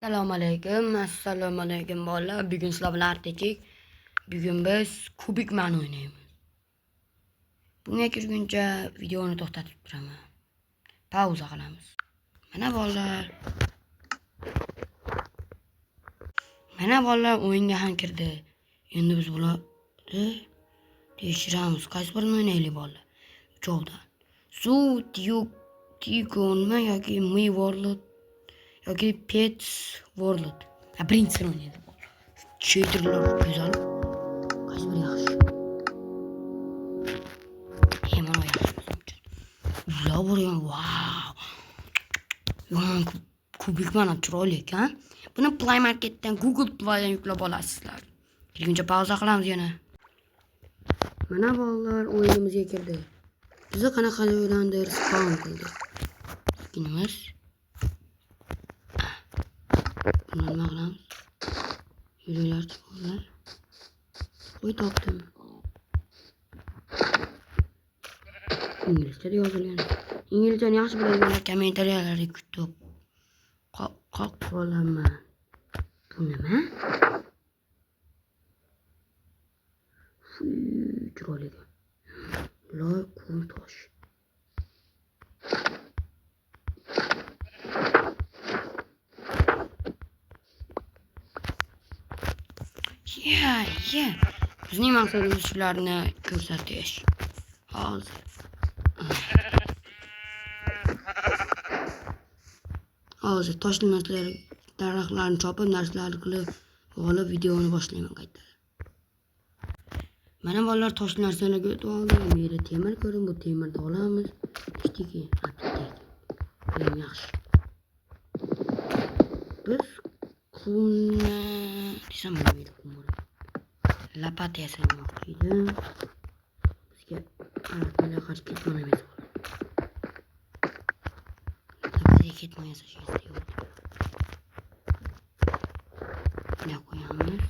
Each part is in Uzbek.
Assalomu alaykum bolalar. Bugun sizlar bilan artechik. Bugun biz kubik man o'ynaymiz. Bunga kirguncha videoni to'xtatib turaman. Pauza qilamiz. Mana bolalar o'yinga ham kirdi. Endi biz bularni tekshiramiz. Qaysi birini o'ynaylik bolalar? Uchovdan. Tigonmi yoki Mi World yoki Pets World. Birinchisi o'ynaydi. Cheaterlar güzel. Qaysi biri yaxshi? Hemen o yaxshi bizim uchun. Ular burgan. Wow. Yo'q, kubik mana chiroyli ekan. Buni Play Marketdan, Google Playdan yuklab olasizlar. Kelguncha pauza qilamiz yana. Mana bolalar o'yinimizga kirdi. Bizni qanaqa o'ylandir spawn qildi. Ikkinimiz. Nima qilamiz? Yuringlar chiqinglar. Qo'y topdim. İngilizce yozilgan. İngilizceni yaxshi biladiganlar kommentariyalarga kutib qolaman. Bu nima? Chiroyli. Loy qum tosh. Ya. Bizning maqsadimiz shularni ko'rsatish. Hozir. Hozir toshli narsalar, daraxtlarni chopib, narsalarni qilib, olib videoni boshlayman qayta. Mana bolalar toshli narsalarga o'tib oldi. Menda temir ko'rin, bu temirni olamiz. Ishtiki, eng yaxshi. Biz qumni desam bo'lmaydi, qum. Lapat yasamoqchi edim. Bizga arqaga qarshi ketmaymiz. Lapatga ketmay yasashimiz kerak. Ne qo'yamiz?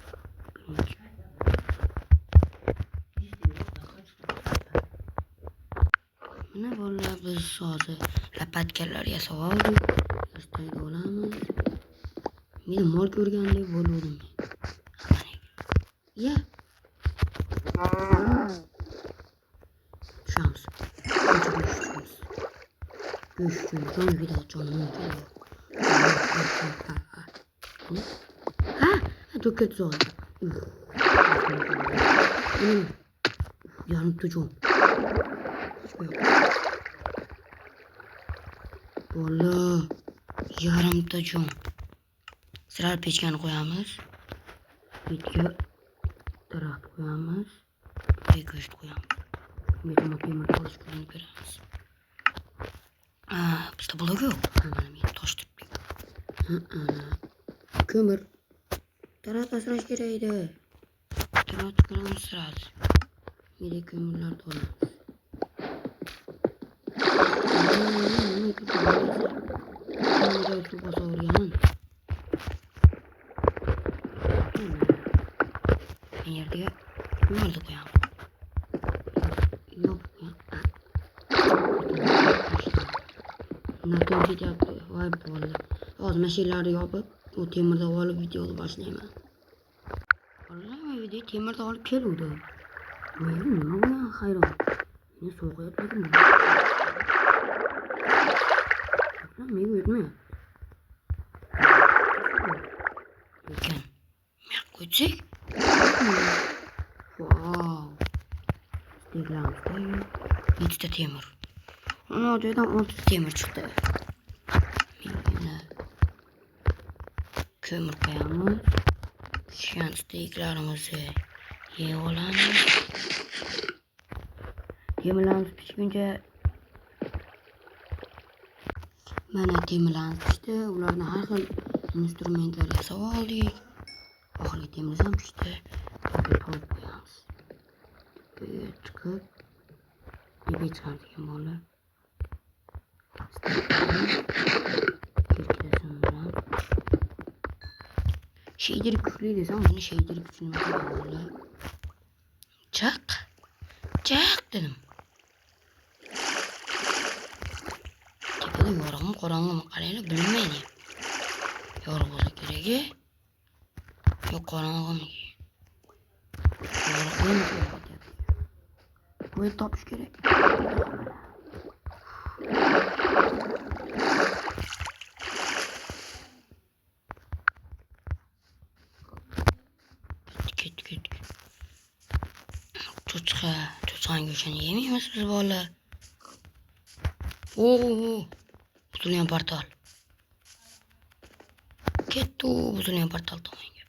Mana bolalar biz hozir lapatkalar yasab oldik. Yastaydi olamiz. Men mol ko'rgandek bo'ldim. Ya. Şans. Düştüm. Can vida canım geliyor. Ha, çok kötü oldu. Yanıp tutacağım. Valla yarım tutacağım. Sıra peçkeni koyamız. Video taraf koyamız. Ve göğüst koyamız. Benim akıyımı çalıştığını görürüz. Bizde blok yok. Hemen taş tüplük. Kömür. Tarafta sıraç gereğiydi. Taraf tıkırımız sıraç. Yine kömürler dolamaz. Yerde kömür de koyalım. Yok ya. Natija yaptı. Vay bola. O'z mashinalari yopib, u temirda olib videoni boshlayman. Vallahi video temirda olib keluvdi. Men nima bilan hayron. Meni so'qayotmadimi? Men o'tmayapti. Ekan. Men qo'ysak? Wow. Tekramda 7 ta temir. Ana joydan 6 temir chiqdi. Yana kömür qo'yamiz. Pishgan steklarimizni yeb olamiz. Temirlarimiz pishguncha mana temirlarimiz pishdi. Ularni har xil instrumentlar yasab oldik. Oxirgi temirimiz ham pishdi. To'g'ri qo'yamiz. Chiqib nega chiqardigan bolalar? Shader kuchli desam, buni shader kuchini bolalar. Chaq dedim. Tepada yorug'mi, qorong'imi qaranglar, bilinmaydi. Yorug' bo'lsa Nereye? Yok qorong'imi. Burayı topish kerak. Git. Cho'chqani go'shtini yemaymiz biz bolalar. Buzilgan portal. Ketdi buzilgan portal tomonga.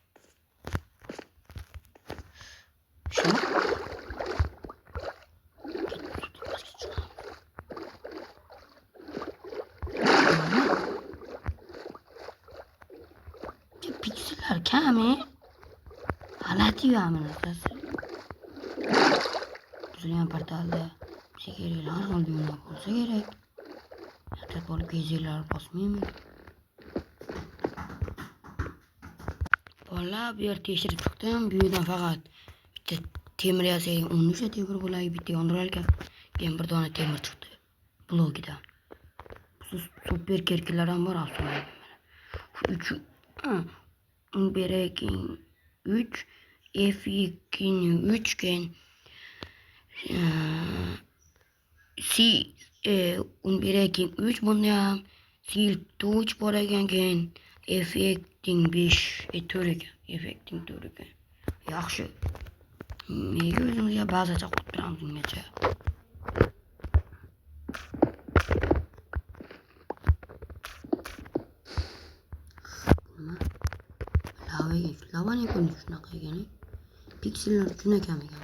Shu. Piksellar kami. G'alati yo'qmi? Buzilgan portalda chegarlar oldiga bo'lsa kerak. Hatta bo'lib gezilar bosmaymi? Bolalar bu yer tekshirib chiqdim. Bu yerdan faqat bitta temir yasang, 10 ta temir bo'ladi, bitta yondiralgan. Keyin bir dona temir chiqdi. Blogidan. Super kerklar ham bor afsonaviy. 3 3 F2 3 keyin C 3 bunda ham C 3 bor ekan, keyin F2 5 4 ekan. F2 4 ekan. Yaxshi. Nega o'zimizga ba'zicha qo'yib turamiz ungacha. Lavaning ko'rinishi shunaqa ekan. Piksellar juda kam ekan.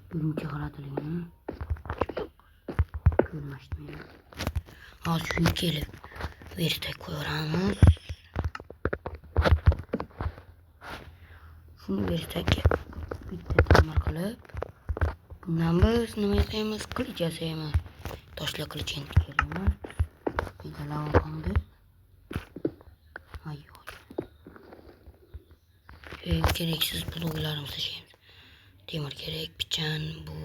Birinchi qaratilgan. Ko'rmasdim. Hozir shuni kelib verta ko'ramiz. Shuni vertaga bitta tamir qilib, bundan biz nima yasaymiz? Qilich yasaymiz. Toshli qilich endi kerak. Bitta lava qoldi. Gereksiz bloklarimizni tashlaymiz. Temir kerak, pichan, bu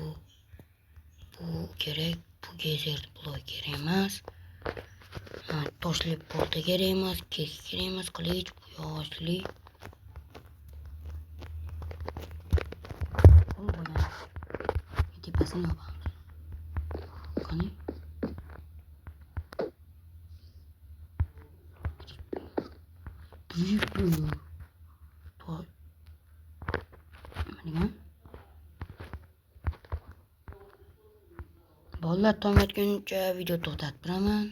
kerak, bu gezer blok kerak emas. Toshli bolta kerak emas, kerak emas, qilich, bu yoshli. Tepasini yopamiz. Qani? Bolalar tong otguncha video to'xtatib turaman.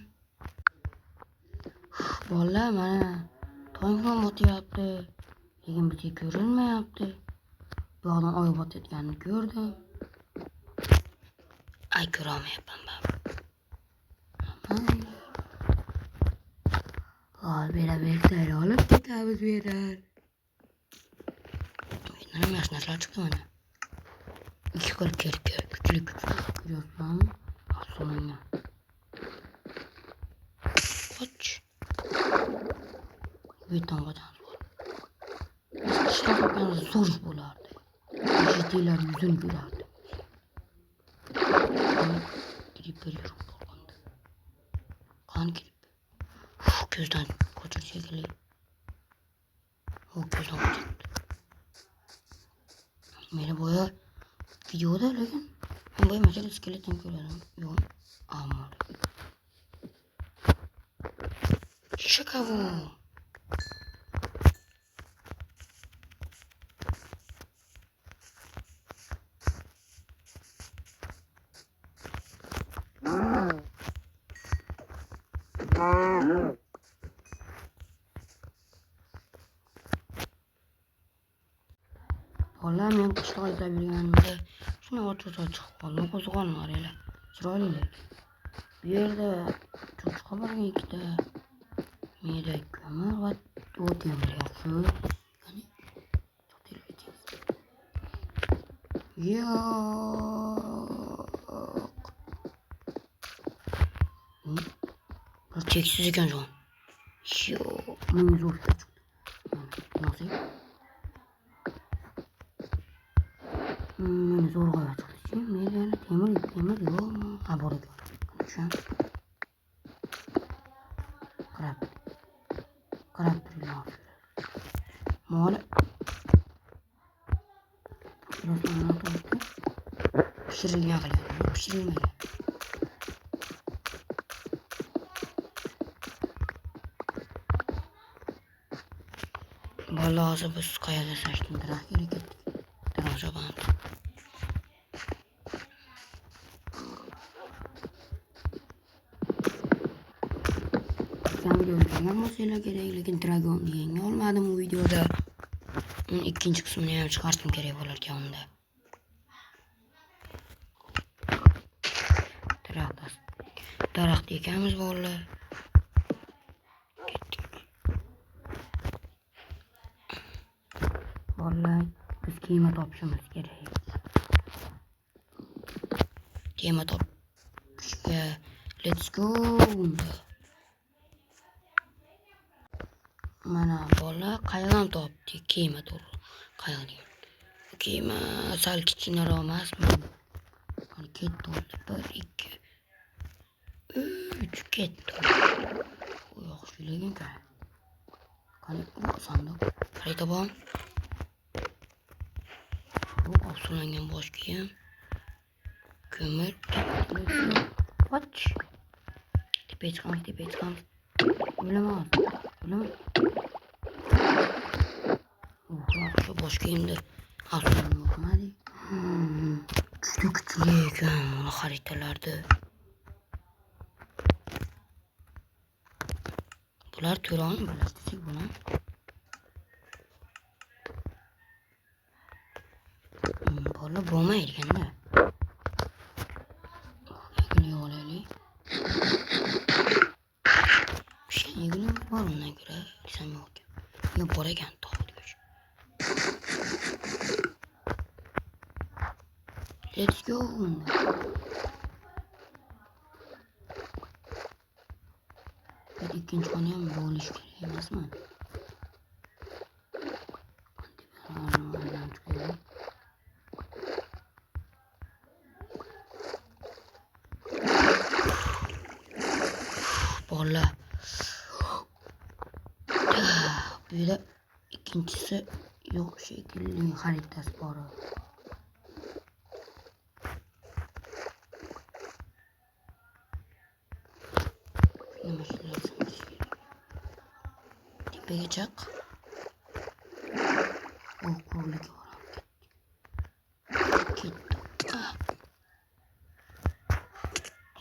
Bolalar mana tong ham otyapti, lekin bizga ko'rinmayapti. Bu odam oy botayotganini ko'rdim. Ay ko'rolmayapman baba. Beraber olib ketamiz bu yerdan. Nima narsalar chiqdi mana. 2 qilib kerak. Kuchli ko'ryapmanmi? Afsonaga. Qoch. Beton qochamiz bor. Ishlardan zo'r bo'lardi. Jiddilar yuzini ko'rardi. Creeper yo'q bo'lganda. Qani creeper. Ko'zdan qochib shekilli. Ko'zdan qochibdi. Meni boya videoda lekin men boya masala skeleton ko'radim. Yo'q, ammo. Shakavu. Valla men qishloq izlab yurganimda shuni o'rtada chiqib qoldim. Qo'zg'olonlar ela. Chiroyli. Bu yerda cho'chqa bor, 2 ta. Meda ko'mir va o't yaxshi. Qani? Yo'q. Bir cheksiz ekan şu an. Yo'q. Meni zo'r chiqdi. Nasıl? Meni zo'rg'a chiqdi. Men yana temir yo'qmi? Ha, bor ekan. Şu. Qarab turinglar. Mol. Pishirilgan qilyapti. Pishirilmagan. Vallahi hozir biz qayerga sashdim daraxtga ketdik. Daraxtga borib. Videolarga mosiylar kerak, lekin dragonni yenga olmadim bu videoda. Uni ikkinchi qismini ham chiqarishim kerak bo'lar ekan unda. Daraxt ekanmiz bolalar. Vallahi biz kema topishimiz kerak. Kema topishga let's go. Mana bolalar qayerdan topdik kema to'g'ri. Qayerdan? Kema sal kichkinaroq emasmi? Qani ketdi. 1 2 3 ketdi. Bu yaxshi lekin qani. Qani bu sandiq. Xarita bor. Bu afsulangan bosh kiyim. Ko'mir. Qoch. Tepaga chiqamiz. O'laman. Şu bosh kiyimda afsulangan yo'qmadi. Juda kuchli ekan bu xaritalarda. Bular turon bilasizki buni. Bola bo'lmaydi ekanda. Egni olaylik. Egni bor undan ko'ra desam yo'q. Yo bor ekan to'g'ri. Let's go. İkinci konuya mı bo'lish kerak emasmi? Bolalar. Bu yerda ikkinchisi yo'q shekilli xaritasi bor. Tepaga chiq. O'quvlik ketdi.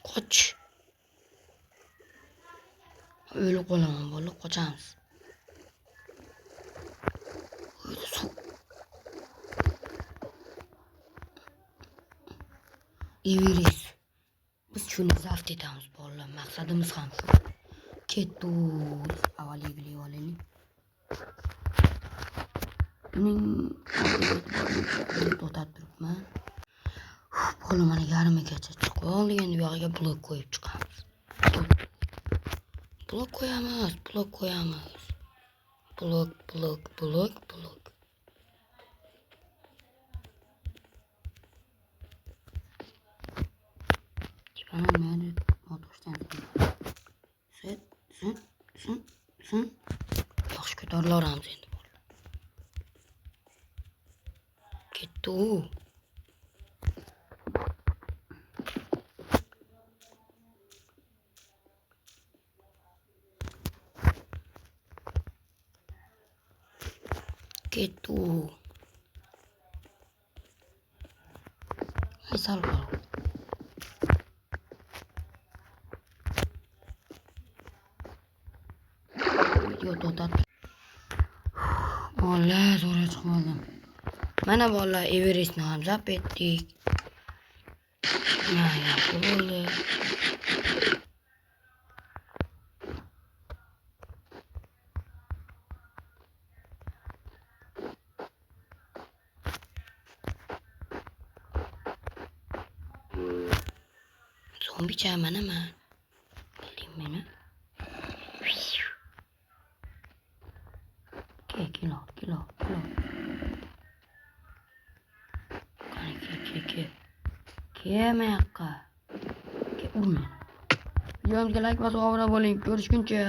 Qoch. O'lib qolaman bola, qochamiz. Everest. Biz shuni zabt etamiz bolalar. Maqsadimiz ham shu. Ketdik. Avvaliga bilib olaylik. Buning to'xtab turibman. Bola mana yarmigacha chiqib oldi. Endi bu yoqqa blok qo'yib chiqamiz. Blok qo'yamiz. Blok. Bana nerede motordan sen yaxshi ko'tarilaramiz endi bolalar. Ketdi u. Sal qol. Video to'xtat. Bolalar zo'ra chiqib oldim. Mana bolalar Everestni ham zabt etdik. Yaxshi bo'ldi. Zombicha manaman. Bilding meni? Kilo. Ke. Urma. Videomizga like bosib obuna bo'ling. Ko'rishguncha.